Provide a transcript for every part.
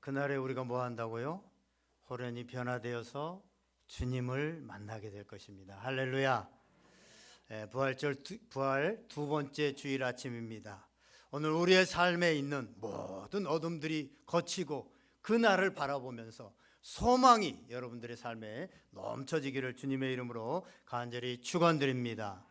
그날에 우리가 뭐 한다고요? 호련히 변화되어서 주님을 만나게 될 것입니다. 할렐루야. 부활 두 번째 주일 아침입니다. 오늘 우리의 삶에 있는 모든 어둠들이 거치고 그날을 바라보면서 소망이 여러분들의 삶에 넘쳐지기를 주님의 이름으로 간절히 축원드립니다.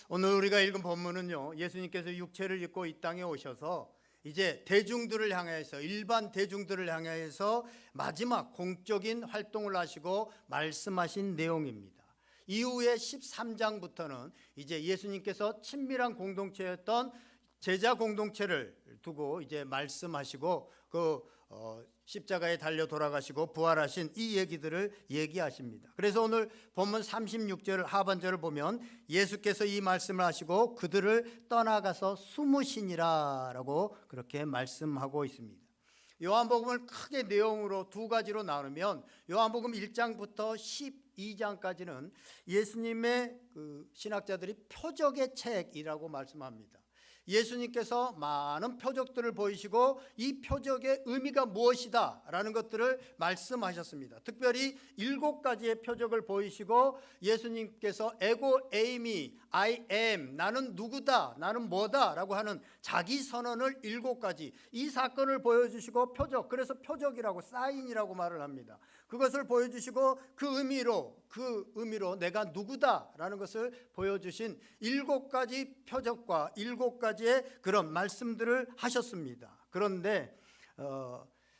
오늘 우리가 읽은 본문은요, 예수님께서 육체를 입고 이 땅에 오셔서 이제 대중들을 향해서, 일반 대중들을 향해서 마지막 공적인 활동을 하시고 말씀하신 내용입니다. 이후에 13장부터는 이제 예수님께서 친밀한 공동체였던 제자 공동체를 두고 이제 말씀하시고 십자가에 달려 돌아가시고 부활하신 이 얘기들을 얘기하십니다. 그래서 오늘 본문 36절 하반절을 보면 예수께서 이 말씀을 하시고 그들을 떠나가서 숨으시니라 라고 그렇게 말씀하고 있습니다. 요한복음을 크게 내용으로 두 가지로 나누면 요한복음 1장부터 12장까지는 예수님의 신학자들이 표적의 책이라고 말씀합니다. 예수님께서 많은 표적들을 보이시고 이 표적의 의미가 무엇이다 라는 것들을 말씀하셨습니다. 특별히 7가지의 표적을 보이시고 예수님께서 에고 에이미 I am, 나는 누구다, 나는 뭐다 라고 하는 자기 선언을 7가지, 이 사건을 보여주시고 표적, 그래서 표적이라고 사인이라고 말을 합니다. 그것을 보여주시고 그 의미로 내가 누구다라는 것을 보여주신 7가지 표적과 7가지의 그런 말씀들을 하셨습니다. 그런데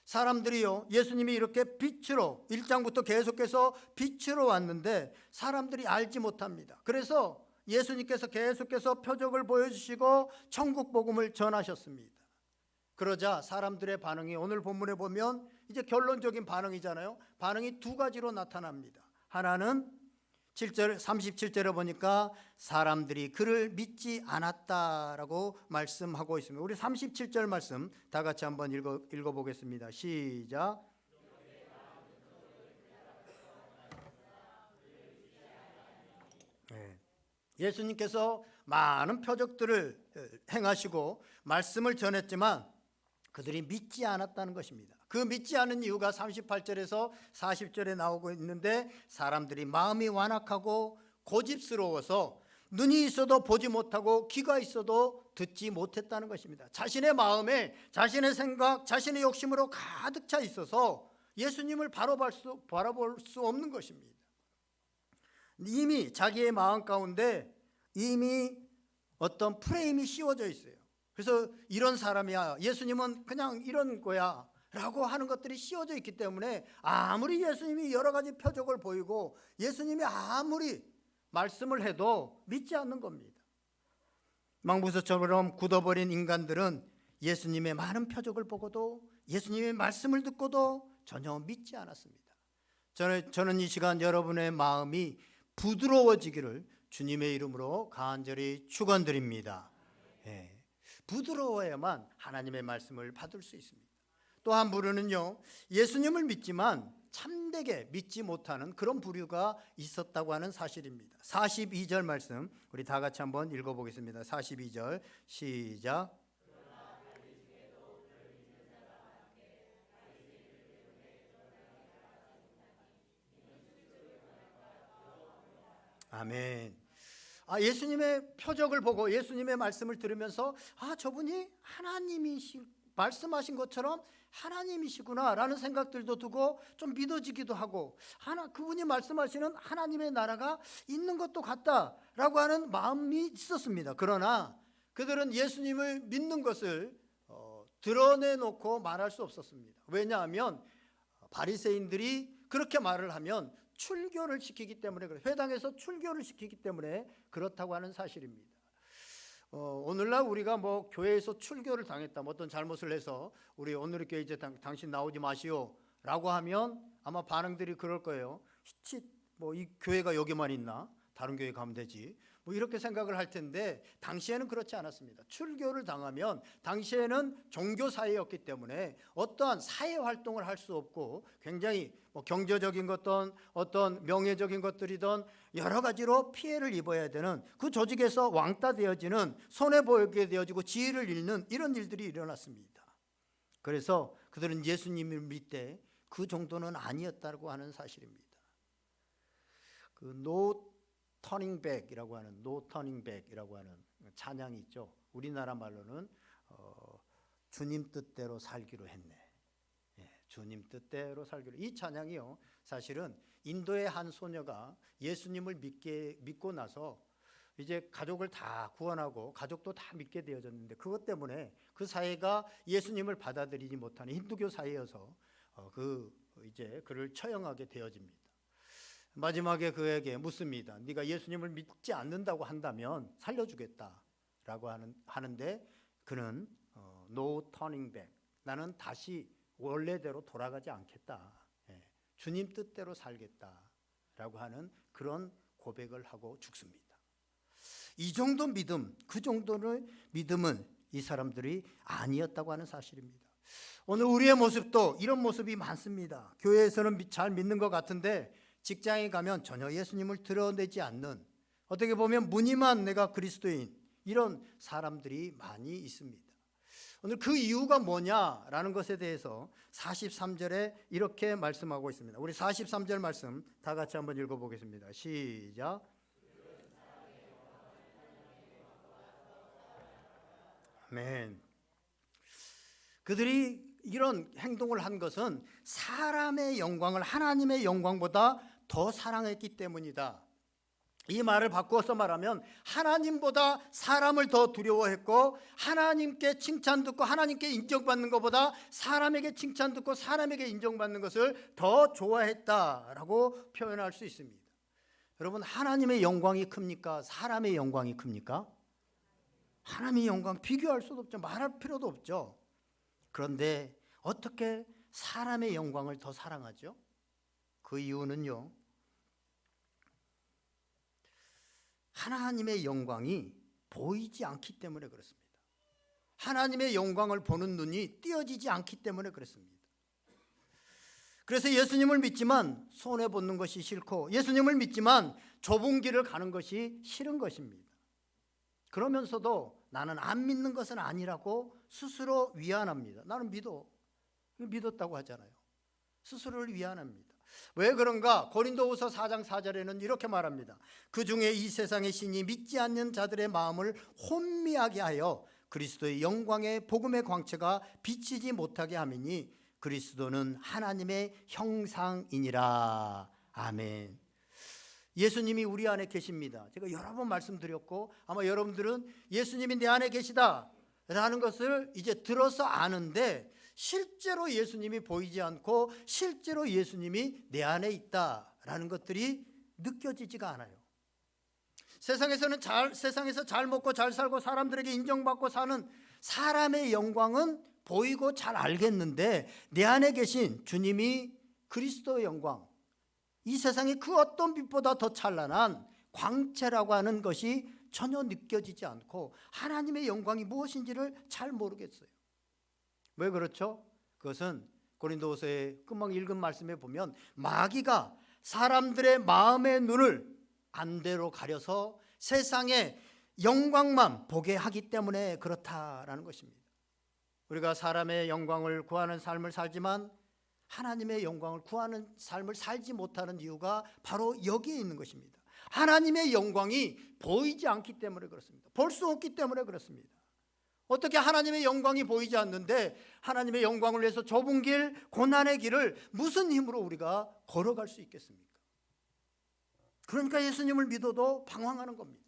사람들이요, 예수님이 이렇게 빛으로 1장부터 계속해서 빛으로 왔는데 사람들이 알지 못합니다. 그래서 예수님께서 계속해서 표적을 보여주시고 천국 복음을 전하셨습니다. 그러자 사람들의 반응이 오늘 본문에 보면 이제 결론적인 반응이잖아요. 반응이 두 가지로 나타납니다. 하나는 37절에 보니까 사람들이 그를 믿지 않았다라고 말씀하고 있습니다. 우리 37절 말씀 다 같이 한번 읽어보겠습니다. 시작. 네. 예수님께서 많은 표적들을 행하시고 말씀을 전했지만 그들이 믿지 않았다는 것입니다. 그 믿지 않은 이유가 38절에서 40절에 나오고 있는데 사람들이 마음이 완악하고 고집스러워서 눈이 있어도 보지 못하고 귀가 있어도 듣지 못했다는 것입니다. 자신의 마음에 자신의 생각, 자신의 욕심으로 가득 차 있어서 예수님을 바라볼 수 없는 것입니다. 이미 자기의 마음 가운데 이미 어떤 프레임이 씌워져 있어요. 그래서 이런 사람이야, 예수님은 그냥 이런 거야 라고 하는 것들이 씌워져 있기 때문에 아무리 예수님이 여러 가지 표적을 보이고 예수님이 아무리 말씀을 해도 믿지 않는 겁니다. 망부서처럼 굳어버린 인간들은 예수님의 많은 표적을 보고도 예수님의 말씀을 듣고도 전혀 믿지 않았습니다. 저는 이 시간 여러분의 마음이 부드러워지기를 주님의 이름으로 간절히 축원드립니다. 부드러워야만 하나님의 말씀을 받을 수 있습니다. 또 한 부류는요, 예수님을 믿지만 참되게 믿지 못하는 그런 부류가 있었다고 하는 사실입니다. 42절 말씀 우리 다 같이 한번 읽어보겠습니다. 42절 시작. 아멘. 예수님의 표적을 보고 예수님의 말씀을 들으면서 저분이 말씀하신 것처럼 하나님이시구나 라는 생각들도 두고 좀 믿어지기도 하고 그분이 말씀하시는 하나님의 나라가 있는 것도 같다라고 하는 마음이 있었습니다. 그러나 그들은 예수님을 믿는 것을 드러내놓고 말할 수 없었습니다. 왜냐하면 바리새인들이 그렇게 말을 하면 출교를 시키기 때문에, 회당에서 출교를 시키기 때문에 그렇다고 하는 사실입니다. 오늘날 우리가 교회에서 출교를 당했다, 어떤 잘못을 해서 우리 오늘의 교회 이제 당신 나오지 마시오 라고 하면 아마 반응들이 그럴 거예요. 이 교회가 여기만 있나? 다른 교회 가면 되지. 이렇게 생각을 할 텐데 당시에는 그렇지 않았습니다. 출교를 당하면 당시에는 종교사회였기 때문에 어떠한 사회활동을 할 수 없고 굉장히 경제적인 것든 어떤 명예적인 것들이든 여러 가지로 피해를 입어야 되는, 그 조직에서 왕따 되어지는, 손해보게 되어지고 지위를 잃는 이런 일들이 일어났습니다. 그래서 그들은 예수님을 믿되 그 정도는 아니었다고 하는 사실입니다. 그 No Turning Back이라고 하는 No Turning Back이라고 하는 찬양이 있죠. 우리나라 말로는 주님 뜻대로 살기로 했네. 주님 뜻대로 살기로. 이 찬양이요, 사실은 인도의 한 소녀가 예수님을 믿고 나서 이제 가족을 다 구원하고 가족도 다 믿게 되어졌는데, 그것 때문에 그 사회가 예수님을 받아들이지 못하는 힌두교 사회여서 이제 그를 처형하게 되어집니다. 마지막에 그에게 묻습니다. 네가 예수님을 믿지 않는다고 한다면 살려주겠다라고 하는데 그는 No turning back. 나는 다시 원래대로 돌아가지 않겠다. 주님 뜻대로 살겠다라고 하는 그런 고백을 하고 죽습니다. 이 정도 믿음, 그 정도의 믿음은 이 사람들이 아니었다고 하는 사실입니다. 오늘 우리의 모습도 이런 모습이 많습니다. 교회에서는 잘 믿는 것 같은데 직장에 가면 전혀 예수님을 드러내지 않는, 어떻게 보면 무늬만 내가 그리스도인, 이런 사람들이 많이 있습니다. 오늘 그 이유가 뭐냐라는 것에 대해서 43절에 이렇게 말씀하고 있습니다. 우리 43절 말씀 다 같이 한번 읽어보겠습니다. 시작. 아멘. 그들이 이런 행동을 한 것은 사람의 영광을 하나님의 영광보다 더 사랑했기 때문이다. 이 말을 바꾸어서 말하면 하나님보다 사람을 더 두려워했고, 하나님께 칭찬 듣고 하나님께 인정받는 것보다 사람에게 칭찬 듣고 사람에게 인정받는 것을 더 좋아했다라고 표현할 수 있습니다. 여러분, 하나님의 영광이 큽니까? 사람의 영광이 큽니까? 하나님의 영광 비교할 수도 없죠. 말할 필요도 없죠. 그런데 어떻게 사람의 영광을 더 사랑하죠? 그 이유는요, 하나님의 영광이 보이지 않기 때문에 그렇습니다. 하나님의 영광을 보는 눈이 띄어지지 않기 때문에 그렇습니다. 그래서 예수님을 믿지만 손해보는 것이 싫고, 예수님을 믿지만 좁은 길을 가는 것이 싫은 것입니다. 그러면서도 나는 안 믿는 것은 아니라고 스스로 위안합니다. 나는 믿었다고 하잖아요. 스스로를 위안합니다. 왜 그런가? 고린도후서 4장 4절에는 이렇게 말합니다. 그 중에 이 세상의 신이 믿지 않는 자들의 마음을 혼미하게 하여 그리스도의 영광의 복음의 광채가 비치지 못하게 함이니 그리스도는 하나님의 형상이니라. 아멘. 예수님이 우리 안에 계십니다. 제가 여러 번 말씀드렸고, 아마 여러분들은 예수님이 내 안에 계시다라는 것을 이제 들어서 아는데, 실제로 예수님이 보이지 않고 실제로 예수님이 내 안에 있다라는 것들이 느껴지지가 않아요. 세상에서 잘 먹고 잘 살고 사람들에게 인정받고 사는 사람의 영광은 보이고 잘 알겠는데, 내 안에 계신 주님이 그리스도의 영광, 이 세상의 그 어떤 빛보다 더 찬란한 광채라고 하는 것이 전혀 느껴지지 않고 하나님의 영광이 무엇인지를 잘 모르겠어요. 왜 그렇죠? 그것은 고린도후서의 금방 읽은 말씀에 보면 마귀가 사람들의 마음의 눈을 안대로 가려서 세상의 영광만 보게 하기 때문에 그렇다라는 것입니다. 우리가 사람의 영광을 구하는 삶을 살지만 하나님의 영광을 구하는 삶을 살지 못하는 이유가 바로 여기에 있는 것입니다. 하나님의 영광이 보이지 않기 때문에 그렇습니다. 볼 수 없기 때문에 그렇습니다. 어떻게 하나님의 영광이 보이지 않는데 하나님의 영광을 위해서 좁은 길, 고난의 길을 무슨 힘으로 우리가 걸어갈 수 있겠습니까? 그러니까 예수님을 믿어도 방황하는 겁니다.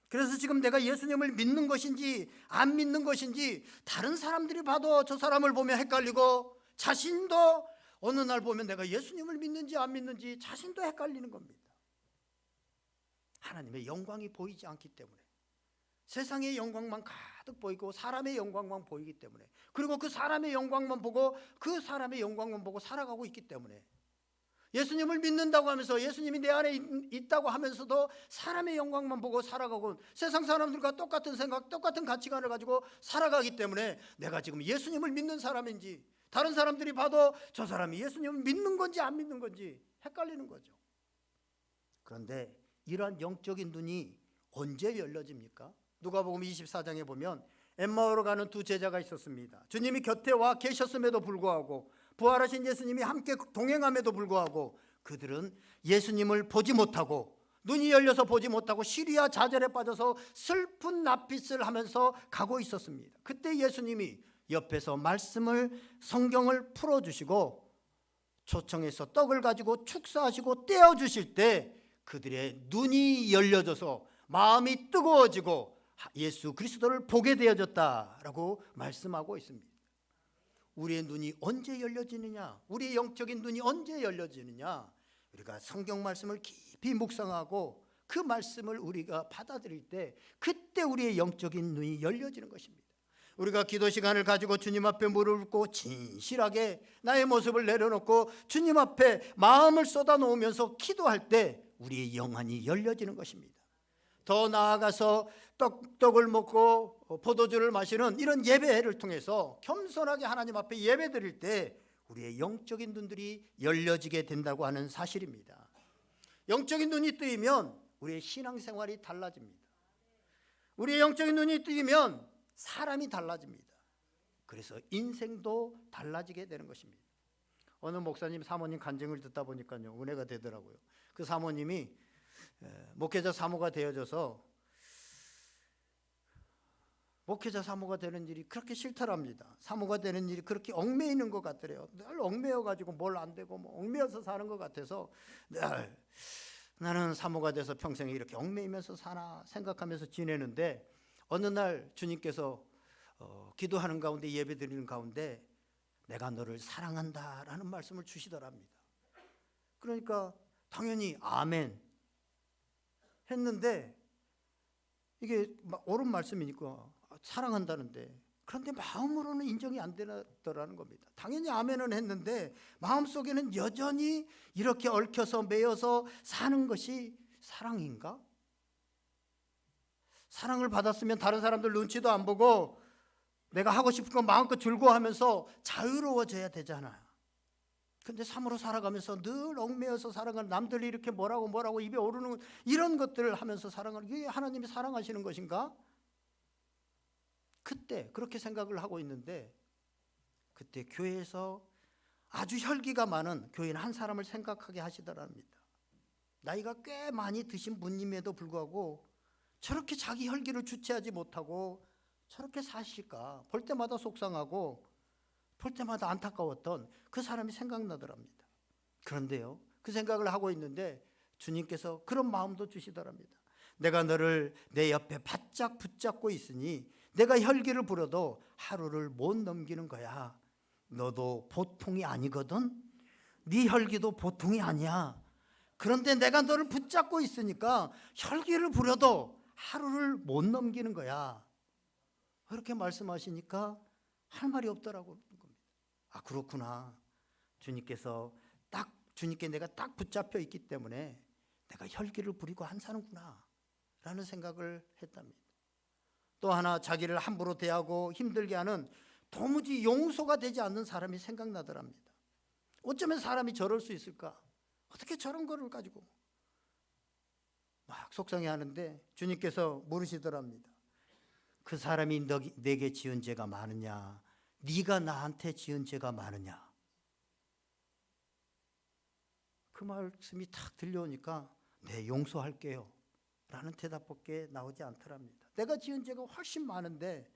그래서 지금 내가 예수님을 믿는 것인지 안 믿는 것인지 다른 사람들이 봐도 저 사람을 보면 헷갈리고, 자신도 어느 날 보면 내가 예수님을 믿는지 안 믿는지 자신도 헷갈리는 겁니다. 하나님의 영광이 보이지 않기 때문에, 세상의 영광만 가득 보이고 사람의 영광만 보이기 때문에, 그리고 그 사람의 영광만 보고 살아가고 있기 때문에, 예수님을 믿는다고 하면서 예수님이 내 안에 있다고 하면서도 사람의 영광만 보고 살아가고 세상 사람들과 똑같은 생각, 똑같은 가치관을 가지고 살아가기 때문에 내가 지금 예수님을 믿는 사람인지 다른 사람들이 봐도 저 사람이 예수님을 믿는 건지 안 믿는 건지 헷갈리는 거죠. 그런데 이러한 영적인 눈이 언제 열려집니까? 누가복음 24장에 보면 엠마오로 가는 두 제자가 있었습니다. 주님이 곁에 와 계셨음에도 불구하고, 부활하신 예수님이 함께 동행함에도 불구하고 그들은 예수님을 보지 못하고, 눈이 열려서 보지 못하고 시리아 좌절에 빠져서 슬픈 낯빛을 하면서 가고 있었습니다. 그때 예수님이 옆에서 말씀을, 성경을 풀어주시고 초청해서 떡을 가지고 축사하시고 떼어주실 때 그들의 눈이 열려져서 마음이 뜨거워지고 예수 그리스도를 보게 되어졌다라고 말씀하고 있습니다. 우리의 눈이 언제 열려지느냐? 우리의 영적인 눈이 언제 열려지느냐? 우리가 성경 말씀을 깊이 묵상하고 그 말씀을 우리가 받아들일 때 그때 우리의 영적인 눈이 열려지는 것입니다. 우리가 기도 시간을 가지고 주님 앞에 무릎을 꿇고 진실하게 나의 모습을 내려놓고 주님 앞에 마음을 쏟아놓으면서 기도할 때 우리의 영안이 열려지는 것입니다. 더 나아가서 떡을 먹고 포도주를 마시는 이런 예배를 통해서 겸손하게 하나님 앞에 예배 드릴 때 우리의 영적인 눈들이 열려지게 된다고 하는 사실입니다. 영적인 눈이 뜨이면 우리의 신앙생활이 달라집니다. 우리의 영적인 눈이 뜨이면 사람이 달라집니다. 그래서 인생도 달라지게 되는 것입니다. 어느 목사님 사모님 간증을 듣다 보니까요, 은혜가 되더라고요. 그 사모님이 목회자 사모가 되어져서 목회자 사모가 되는 일이 그렇게 싫더랍니다. 사모가 되는 일이 그렇게 얽매이는 것 같더래요. 늘 얽매여가지고 뭘 안 되고 얽매여서 사는 것 같아서 늘 나는 사모가 돼서 평생 이렇게 얽매이면서 사나 생각하면서 지내는데 어느 날 주님께서 기도하는 가운데 예배드리는 가운데 내가 너를 사랑한다라는 말씀을 주시더랍니다. 그러니까 당연히 아멘 했는데 이게 옳은 말씀이니까 사랑한다는데 그런데 마음으로는 인정이 안 되더라는 겁니다. 당연히 아멘은 했는데 마음속에는 여전히 이렇게 얽혀서 매여서 사는 것이 사랑인가? 사랑을 받았으면 다른 사람들 눈치도 안 보고 내가 하고 싶은 거 마음껏 즐거워하면서 자유로워져야 되잖아요. 근데 삶으로 살아가면서 늘 얽매여서 살아가는, 남들이 이렇게 뭐라고 입에 오르는 이런 것들을 하면서 살아가는, 이게 하나님이 사랑하시는 것인가? 그때 그렇게 생각을 하고 있는데 그때 교회에서 아주 혈기가 많은 교인 한 사람을 생각하게 하시더랍니다. 나이가 꽤 많이 드신 분임에도 불구하고 저렇게 자기 혈기를 주체하지 못하고 저렇게 사실까 볼 때마다 속상하고 볼 때마다 안타까웠던 그 사람이 생각나더랍니다. 그런데요, 그 생각을 하고 있는데 주님께서 그런 마음도 주시더랍니다. 내가 너를 내 옆에 바짝 붙잡고 있으니 내가 혈기를 부려도 하루를 못 넘기는 거야. 너도 보통이 아니거든. 네 혈기도 보통이 아니야. 그런데 내가 너를 붙잡고 있으니까 혈기를 부려도 하루를 못 넘기는 거야. 그렇게 말씀하시니까 할 말이 없더라고요. 아, 그렇구나. 주님께 내가 딱 붙잡혀 있기 때문에 내가 혈기를 부리고 안 사는구나 라는 생각을 했답니다. 또 하나, 자기를 함부로 대하고 힘들게 하는 도무지 용서가 되지 않는 사람이 생각나더랍니다. 어쩌면 사람이 저럴 수 있을까? 어떻게 저런 거를 가지고 막 속상해 하는데 주님께서 물으시더랍니다. 그 사람이 내게 지은 죄가 많으냐? 네가 나한테 지은 죄가 많으냐? 그 말씀이 탁 들려오니까 네, 용서할게요 라는 대답밖에 나오지 않더랍니다. 내가 지은 죄가 훨씬 많은데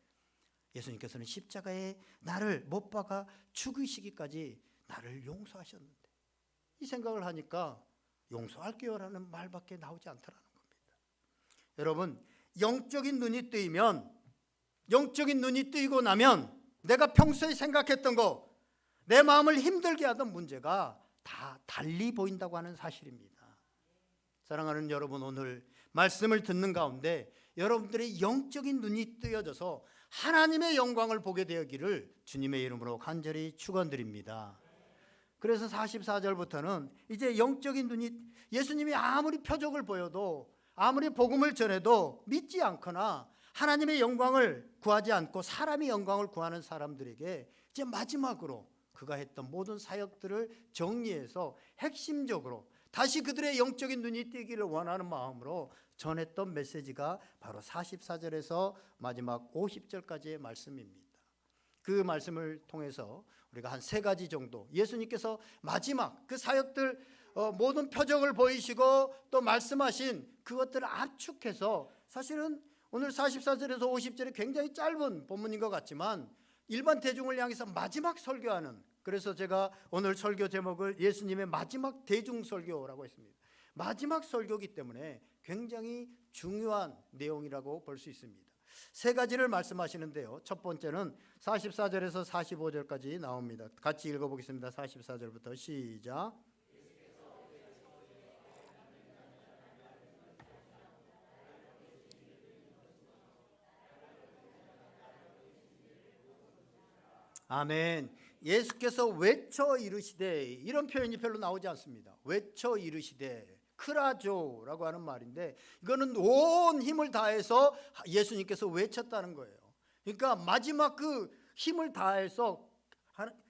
예수님께서는 십자가에 나를 못 박아 죽이시기까지 나를 용서하셨는데, 이 생각을 하니까 용서할게요 라는 말밖에 나오지 않더라는 겁니다. 여러분, 영적인 눈이 뜨이고 나면 내가 평소에 생각했던 거, 내 마음을 힘들게 하던 문제가 다 달리 보인다고 하는 사실입니다. 사랑하는 여러분, 오늘 말씀을 듣는 가운데 여러분들의 영적인 눈이 뜨여져서 하나님의 영광을 보게 되기를 주님의 이름으로 간절히 축원드립니다. 그래서 44절부터는 이제 영적인 눈이, 예수님이 아무리 표적을 보여도 아무리 복음을 전해도 믿지 않거나 하나님의 영광을 구하지 않고 사람의 영광을 구하는 사람들에게 이제 마지막으로 그가 했던 모든 사역들을 정리해서 핵심적으로 다시 그들의 영적인 눈이 뜨기를 원하는 마음으로 전했던 메시지가 바로 44절에서 마지막 50절까지의 말씀입니다. 그 말씀을 통해서 우리가 한 3가지 정도, 예수님께서 마지막 그 사역들 모든 표적을 보이시고 또 말씀하신 그것들을 압축해서, 사실은 오늘 44절에서 50절이 굉장히 짧은 본문인 것 같지만 일반 대중을 향해서 마지막 설교하는, 그래서 제가 오늘 설교 제목을 예수님의 마지막 대중 설교라고 했습니다. 마지막 설교이기 때문에 굉장히 중요한 내용이라고 볼 수 있습니다. 3가지를 말씀하시는데요. 첫 번째는 44절에서 45절까지 나옵니다. 같이 읽어보겠습니다. 44절부터 시작. 아멘. 예수께서 외쳐 이르시되, 이런 표현이 별로 나오지 않습니다. 외쳐 이르시되, 크라조라고 하는 말인데, 이거는 온 힘을 다해서 예수님께서 외쳤다는 거예요. 그러니까 마지막 그 힘을 다해서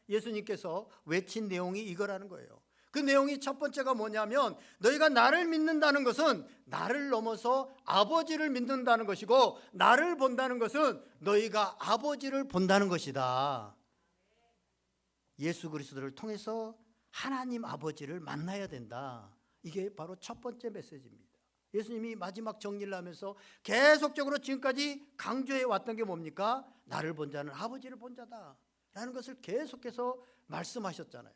예수님께서 외친 내용이 이거라는 거예요. 그 내용이 첫 번째가 뭐냐면, 너희가 나를 믿는다는 것은 나를 넘어서 아버지를 믿는다는 것이고, 나를 본다는 것은 너희가 아버지를 본다는 것이다. 예수 그리스도를 통해서 하나님 아버지를 만나야 된다. 이게 바로 첫 번째 메시지입니다. 예수님이 마지막 정리를 하면서 계속적으로 지금까지 강조해 왔던 게 뭡니까? 나를 본 자는 아버지를 본 자다 라는 것을 계속해서 말씀하셨잖아요.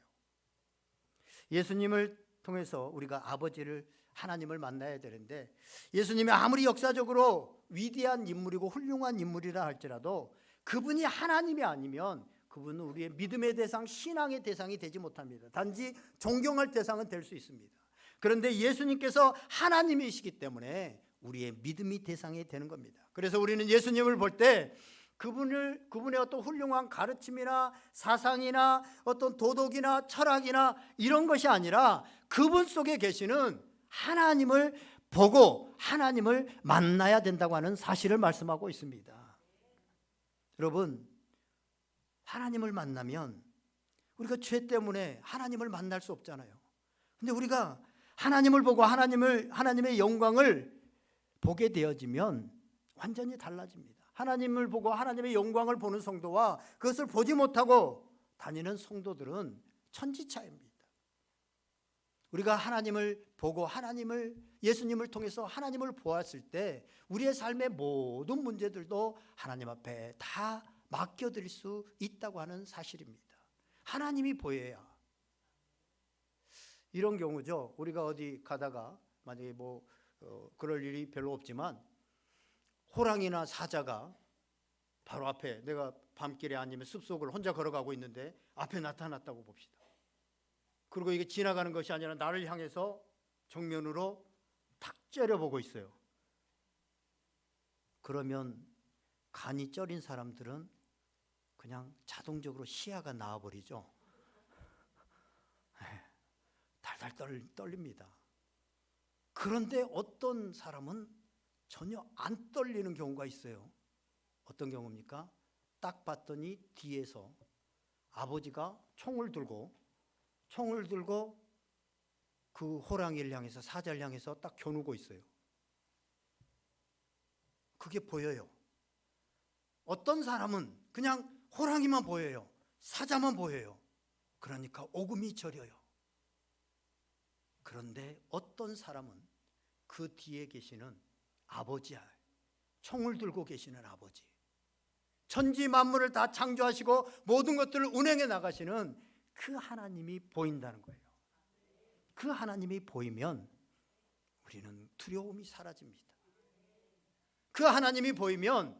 예수님을 통해서 우리가 아버지를, 하나님을 만나야 되는데, 예수님이 아무리 역사적으로 위대한 인물이고 훌륭한 인물이라 할지라도 그분이 하나님이 아니면 그분은 우리의 믿음의 대상, 신앙의 대상이 되지 못합니다. 단지 존경할 대상은 될 수 있습니다. 그런데 예수님께서 하나님이시기 때문에 우리의 믿음이 대상이 되는 겁니다. 그래서 우리는 예수님을 볼 때 그분의 어떤 훌륭한 가르침이나 사상이나 어떤 도덕이나 철학이나 이런 것이 아니라 그분 속에 계시는 하나님을 보고 하나님을 만나야 된다고 하는 사실을 말씀하고 있습니다. 여러분, 하나님을 만나면 우리가 죄 때문에 하나님을 만날 수 없잖아요. 근데 우리가 하나님을 보고 하나님의 영광을 보게 되어지면 완전히 달라집니다. 하나님을 보고 하나님의 영광을 보는 성도와 그것을 보지 못하고 다니는 성도들은 천지차이입니다. 우리가 하나님을 보고 예수님을 통해서 하나님을 보았을 때 우리의 삶의 모든 문제들도 하나님 앞에 다 맡겨드릴 수 있다고 하는 사실입니다. 하나님이 보여야. 이런 경우죠. 우리가 어디 가다가 만약에 그럴 일이 별로 없지만 호랑이나 사자가 바로 앞에, 내가 밤길에 아니면 숲속을 혼자 걸어가고 있는데 앞에 나타났다고 봅시다. 그리고 이게 지나가는 것이 아니라 나를 향해서 정면으로 탁 째려보고 있어요. 그러면 간이 쪄린 사람들은 그냥 자동적으로 시야가 나와버리죠. 달달 떨립니다. 그런데 어떤 사람은 전혀 안 떨리는 경우가 있어요. 어떤 경우입니까? 딱 봤더니 뒤에서 아버지가 총을 들고 그 호랑이를 향해서, 사자를 향해서 딱 겨누고 있어요. 그게 보여요. 어떤 사람은 그냥 호랑이만 보여요. 사자만 보여요. 그러니까 오금이 저려요. 그런데 어떤 사람은 그 뒤에 계시는 아버지야, 총을 들고 계시는 아버지, 천지 만물을 다 창조하시고 모든 것들을 운행해 나가시는 그 하나님이 보인다는 거예요. 그 하나님이 보이면 우리는 두려움이 사라집니다. 그 하나님이 보이면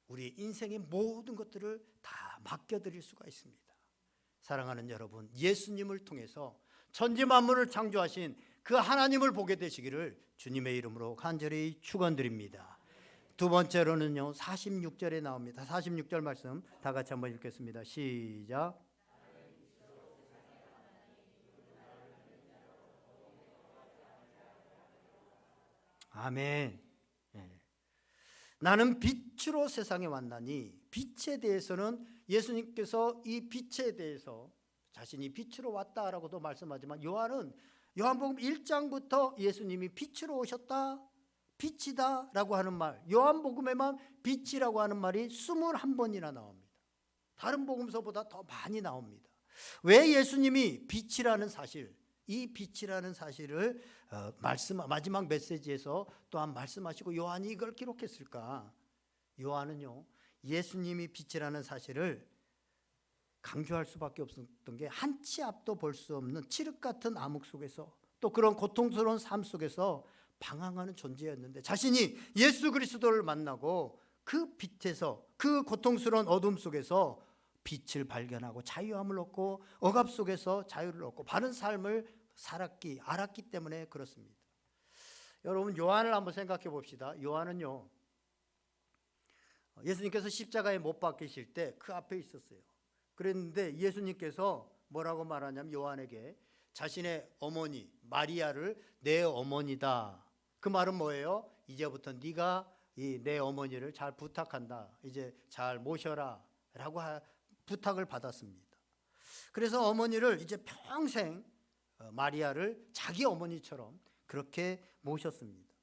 우리 인생의 모든 것들을 다 맡겨드릴 수가 있습니다. 사랑하는 여러분, 예수님을 통해서 천지 만물을 창조하신 그 하나님을 보게 되시기를 주님의 이름으로 간절히 축원드립니다. 두 번째로는요, 46절에 나옵니다. 46절 말씀 다 같이 한번 읽겠습니다. 시작. 아멘. 나는 빛으로 세상에 왔나니, 빛에 대해서는 예수님께서 이 빛에 대해서 자신이 빛으로 왔다라고도 말씀하지만 요한은 요한복음 1장부터 예수님이 빛으로 오셨다, 빛이다 라고 하는 말, 요한복음에만 빛이라고 하는 말이 21번이나 나옵니다. 다른 복음서보다 더 많이 나옵니다. 왜 예수님이 빛이라는 사실, 이 빛이라는 사실을 마지막 메시지에서 또한 말씀하시고 요한이 이걸 기록했을까? 요한은요, 예수님이 빛이라는 사실을 강조할 수밖에 없었던 게 한 치 앞도 볼 수 없는 칠흑 같은 암흑 속에서, 또 그런 고통스러운 삶 속에서 방황하는 존재였는데, 자신이 예수 그리스도를 만나고 그 빛에서, 그 고통스러운 어둠 속에서 빛을 발견하고 자유함을 얻고 억압 속에서 자유를 얻고 바른 삶을 알았기 때문에 그렇습니다. 여러분, 요한을 한번 생각해 봅시다. 요한은요, 예수님께서 십자가에 못 박히실 때 그 앞에 있었어요. 그랬는데 예수님께서 뭐라고 말하냐면, 요한에게 자신의 어머니 마리아를 내 어머니다. 그 말은 뭐예요? 이제부터 네가 내 어머니를 잘 부탁한다. 이제 잘 모셔라 라고 부탁을 받았습니다. 그래서 어머니를 이제 평생 마리아를 자기 어머니처럼 그렇게 모셨습니다.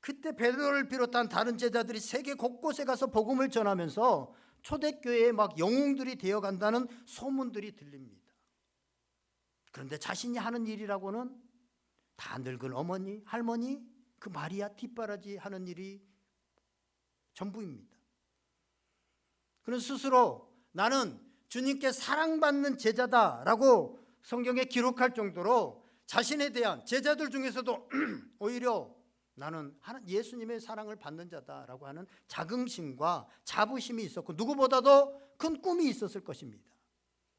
그때 베드로를 비롯한 다른 제자들이 세계 곳곳에 가서 복음을 전하면서 초대교회에 막 영웅들이 되어간다는 소문들이 들립니다. 그런데 자신이 하는 일이라고는 다 늙은 어머니, 할머니, 그 마리아 뒷바라지 하는 일이 전부입니다. 그는 스스로 나는 주님께 사랑받는 제자다라고 성경에 기록할 정도로 자신에 대한, 제자들 중에서도 오히려 나는 예수님의 사랑을 받는 자다라고 하는 자긍심과 자부심이 있었고, 누구보다도 큰 꿈이 있었을 것입니다.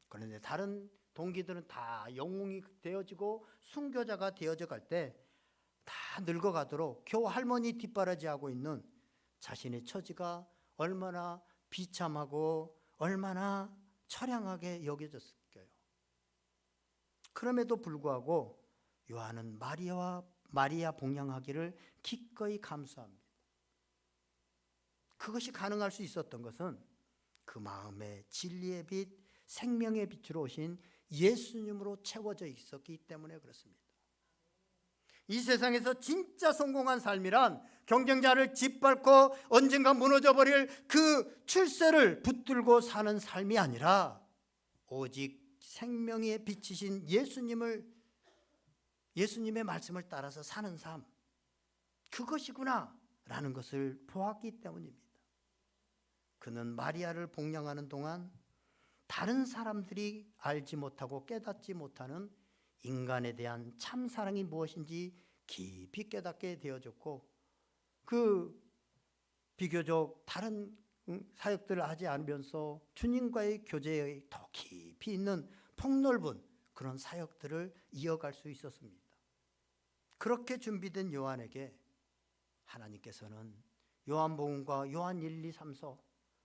그런데 다른 동기들은 다 영웅이 되어지고 순교자가 되어져 갈 때 다 늙어가도록 겨우 할머니 뒷바라지하고 있는 자신의 처지가 얼마나 비참하고 얼마나 처량하게 여겨졌을까요? 그럼에도 불구하고 요한은 마리아 복양하기를 기꺼이 감수합니다. 그것이 가능할 수 있었던 것은 그 마음에 진리의 빛, 생명의 빛으로 오신 예수님으로 채워져 있었기 때문에 그렇습니다. 이 세상에서 진짜 성공한 삶이란 경쟁자를 짓밟고 언젠가 무너져버릴 그 출세를 붙들고 사는 삶이 아니라 오직 생명의 빛이신 예수님의 말씀을 따라서 사는 삶, 그것이구나 라는 것을 보았기 때문입니다. 그는 마리아를 복양하는 동안 다른 사람들이 알지 못하고 깨닫지 못하는 인간에 대한 참사랑이 무엇인지 깊이 깨닫게 되어졌고, 그 비교적 다른 사역들을 하지 않으면서 주님과의 교제에 더 깊이 있는 폭넓은 그런 사역들을 이어갈 수 있었습니다. 그렇게 준비된 요한에게 하나님께서는 요한복음과 요한 1, 2, 3서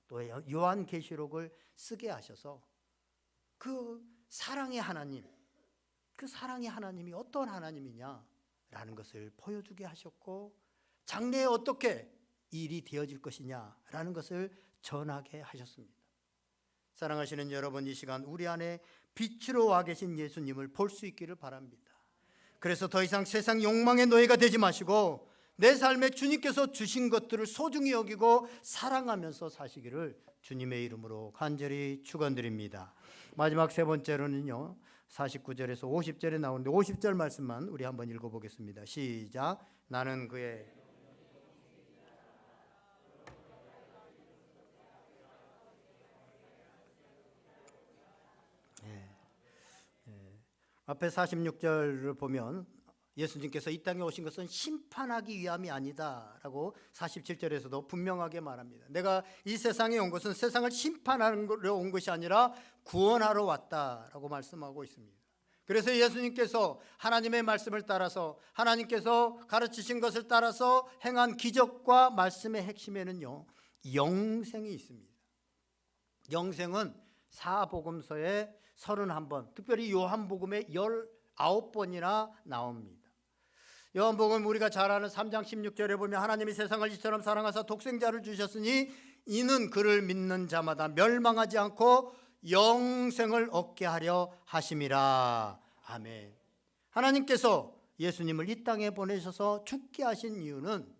또 요한계시록을 쓰게 하셔서 그 사랑의 하나님, 그 사랑의 하나님이 어떤 하나님이냐라는 것을 보여주게 하셨고, 장래에 어떻게 일이 되어질 것이냐라는 것을 전하게 하셨습니다. 사랑하시는 여러분, 이 시간 우리 안에 빛으로 와 계신 예수님을 볼 수 있기를 바랍니다. 그래서 더 이상 세상 욕망의 노예가 되지 마시고 내 삶에 주님께서 주신 것들을 소중히 여기고 사랑하면서 사시기를 주님의 이름으로 간절히 축원드립니다. 마지막 세 번째로는요, 49절에서 50절에 나오는데 50절 말씀만 우리 한번 읽어보겠습니다. 시작. 나는 그의 앞에 46절을 보면 예수님께서 이 땅에 오신 것은 심판하기 위함이 아니다라고 47절에서도 분명하게 말합니다. 내가 이 세상에 온 것은 세상을 심판하러 온 것이 아니라 구원하러 왔다라고 말씀하고 있습니다. 그래서 예수님께서 하나님의 말씀을 따라서, 하나님께서 가르치신 것을 따라서 행한 기적과 말씀의 핵심에는요, 영생이 있습니다. 영생은 사복음서에 31번, 특별히 요한복음에 19번이나 나옵니다. 요한복음 우리가 잘 아는 3장 16절에 보면 하나님이 세상을 이처럼 사랑하사 독생자를 주셨으니 이는 그를 믿는 자마다 멸망하지 않고 영생을 얻게 하려 하심이라. 아멘. 하나님께서 예수님을 이 땅에 보내셔서 죽게 하신 이유는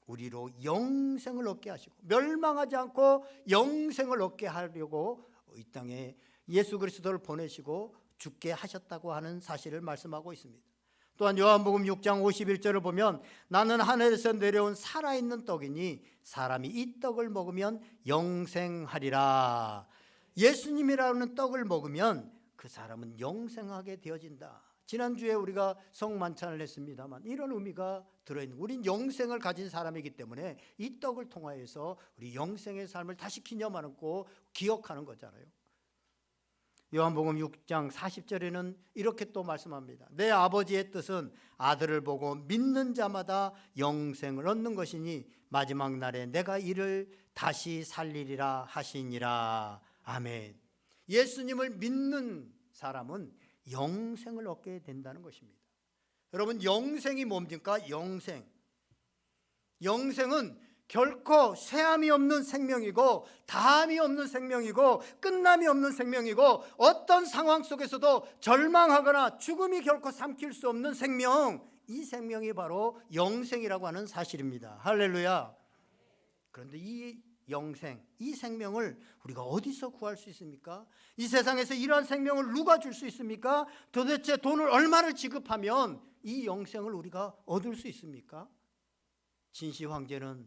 우리로 영생을 얻게 하시고 멸망하지 않고 영생을 얻게 하려고 이 땅에 예수 그리스도를 보내시고 죽게 하셨다고 하는 사실을 말씀하고 있습니다. 또한 요한복음 6장 51절을 보면 나는 하늘에서 내려온 살아있는 떡이니 사람이 이 떡을 먹으면 영생하리라. 예수님이라는 떡을 먹으면 그 사람은 영생하게 되어진다. 지난주에 우리가 성만찬을 했습니다만 이런 의미가 들어있는, 우린 영생을 가진 사람이기 때문에 이 떡을 통하여서 우리 영생의 삶을 다시 기념하고 기억하는 거잖아요. 요한복음 6장 40절에는 이렇게 또 말씀합니다. 내 아버지의 뜻은 아들을 보고 믿는 자마다 영생을 얻는 것이니 마지막 날에 내가 이를 다시 살리리라 하시니라. 아멘. 예수님을 믿는 사람은 영생을 얻게 된다는 것입니다. 여러분, 영생이 뭡니까? 영생은 결코 쇠함이 없는 생명이고 다함이 없는 생명이고 끝남이 없는 생명이고 어떤 상황 속에서도 절망하거나 죽음이 결코 삼킬 수 없는 생명, 이 생명이 바로 영생이라고 하는 사실입니다. 할렐루야. 그런데 이 영생, 이 생명을 우리가 어디서 구할 수 있습니까? 이 세상에서 이러한 생명을 누가 줄 수 있습니까? 도대체 돈을 얼마를 지급하면 이 영생을 우리가 얻을 수 있습니까? 진시 황제는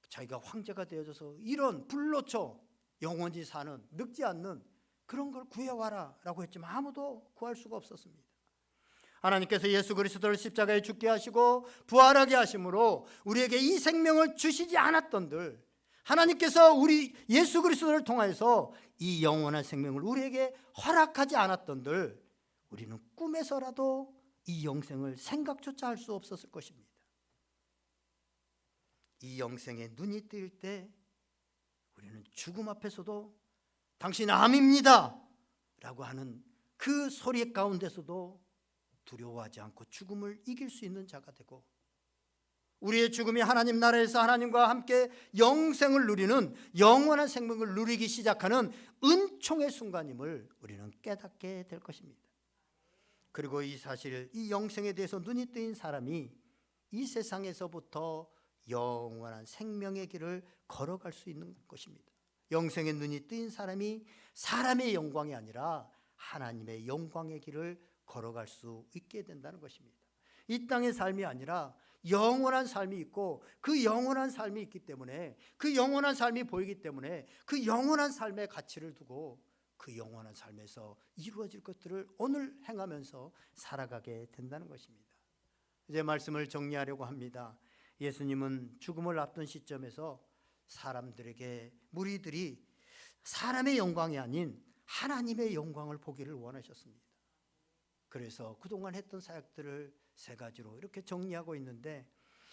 자기가 황제가 되어져서 이런 불로초 영원히 사는, 늙지 않는 그런 걸 구해와라 라고 했지만 아무도 구할 수가 없었습니다. 하나님께서 예수 그리스도를 십자가에 죽게 하시고 부활하게 하심으로 우리에게 이 생명을 주시지 않았던들, 하나님께서 우리 예수 그리스도를 통하여서 이 영원한 생명을 우리에게 허락하지 않았던들, 우리는 꿈에서라도 이 영생을 생각조차 할 수 없었을 것입니다. 이 영생에 눈이 뜰 때 우리는 죽음 앞에서도 당신 암입니다 라고 하는 그 소리 가운데서도 두려워하지 않고 죽음을 이길 수 있는 자가 되고, 우리의 죽음이 하나님 나라에서 하나님과 함께 영생을 누리는, 영원한 생명을 누리기 시작하는 은총의 순간임을 우리는 깨닫게 될 것입니다. 그리고 이 사실, 이 영생에 대해서 눈이 뜨인 사람이 이 세상에서부터 영원한 생명의 길을 걸어갈 수 있는 것입니다. 영생의 눈이 뜨인 사람이 사람의 영광이 아니라 하나님의 영광의 길을 걸어갈 수 있게 된다는 것입니다. 이 땅의 삶이 아니라 영원한 삶이 있고, 그 영원한 삶이 있기 때문에, 그 영원한 삶이 보이기 때문에 그 영원한 삶의 가치를 두고 그 영원한 삶에서 이루어질 것들을 오늘 행하면서 살아가게 된다는 것입니다. 이제 말씀을 정리하려고 합니다. 예수님은 죽음을 앞둔 시점에서 사람들에게, 무리들이 사람의 영광이 아닌 하나님의 영광을 보기를 원하셨습니다. 그래서 그동안 했던 사역들을 세 가지로 이렇게 정리하고 있는데,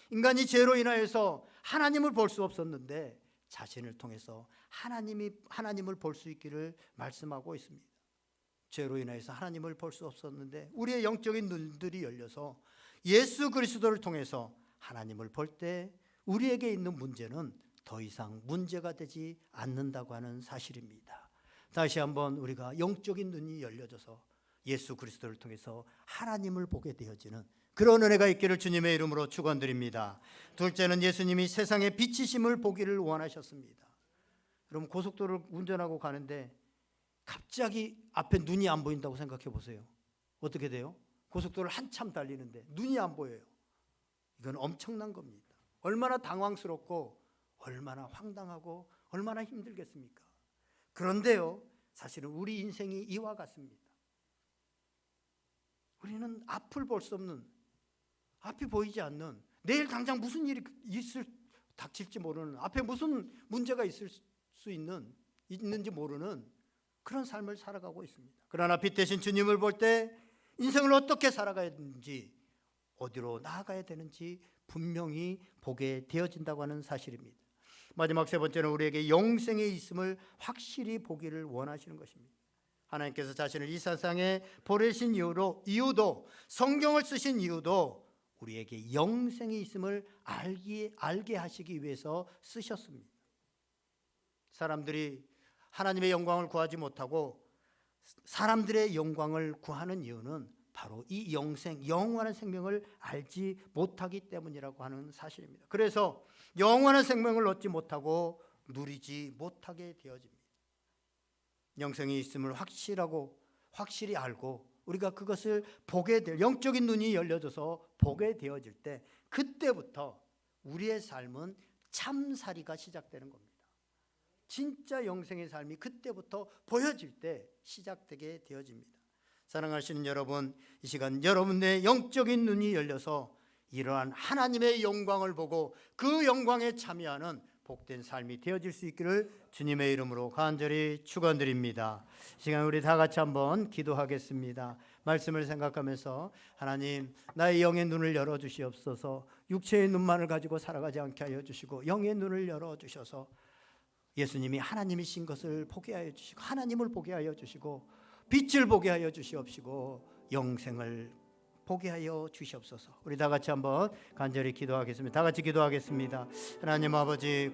인간이 죄로 인하여서 하나님을 볼 수 없었는데 자신을 통해서 하나님을 볼 수 있기를 말씀하고 있습니다. 죄로 인하여서 하나님을 볼 수 없었는데 우리의 영적인 눈들이 열려서 예수 그리스도를 통해서 하나님을 볼 때 우리에게 있는 문제는 더 이상 문제가 되지 않는다고 하는 사실입니다. 다시 한번 우리가 영적인 눈이 열려져서 예수 그리스도를 통해서 하나님을 보게 되어지는 그런 은혜가 있기를 주님의 이름으로 축원드립니다. 둘째는 예수님이 세상의 빛이심을 보기를 원하셨습니다. 여러분, 고속도로를 운전하고 가는데 갑자기 앞에 눈이 안 보인다고 생각해 보세요. 어떻게 돼요? 고속도로를 한참 달리는데 눈이 안 보여요. 이건 엄청난 겁니다. 얼마나 당황스럽고 얼마나 황당하고 얼마나 힘들겠습니까? 그런데요, 사실은 우리 인생이 이와 같습니다. 우리는 앞을 볼 수 없는, 앞이 보이지 않는, 내일 당장 무슨 일이 닥칠지 모르는, 앞에 무슨 문제가 있는지 모르는 그런 삶을 살아가고 있습니다. 그러나 빛 대신 주님을 볼 때 인생을 어떻게 살아가야 되는지, 어디로 나아가야 되는지 분명히 보게 되어진다고 하는 사실입니다. 마지막 세 번째는 우리에게 영생에 있음을 확실히 보기를 원하시는 것입니다. 하나님께서 자신을 이 세상에 보내신 이유도, 성경을 쓰신 이유도 우리에게 영생이 있음을 알게 하시기 위해서 쓰셨습니다. 사람들이 하나님의 영광을 구하지 못하고 사람들의 영광을 구하는 이유는 바로 이 영원한 생명을 알지 못하기 때문이라고 하는 사실입니다. 그래서 영원한 생명을 얻지 못하고 누리지 못하게 되어집니다. 영생이 있음을 확실히 알고 우리가 그것을 보게 될, 영적인 눈이 열려져서 보게 되어질 때, 그때부터 우리의 삶은 참살이가 시작되는 겁니다. 진짜 영생의 삶이 그때부터 보여질 때 시작되게 되어집니다. 사랑하시는 여러분, 이 시간 여러분의 영적인 눈이 열려서 이러한 하나님의 영광을 보고 그 영광에 참여하는 복된 삶이 되어질 수 있기를 주님의 이름으로 간절히 축원드립니다. 이 시간 우리 다 같이 한번 기도하겠습니다. 말씀을 생각하면서, 하나님, 나의 영의 눈을 열어주시옵소서. 육체의 눈만을 가지고 살아가지 않게 하여 주시고 영의 눈을 열어주셔서 예수님이 하나님이신 것을 보게 하여 주시고, 하나님을 보게 하여 주시고, 빛을 보게 하여 주시옵시고, 영생을 보게 하여 주시옵소서. 우리 다 같이 한번 간절히 기도하겠습니다. 다 같이 기도하겠습니다. 하나님 아버지,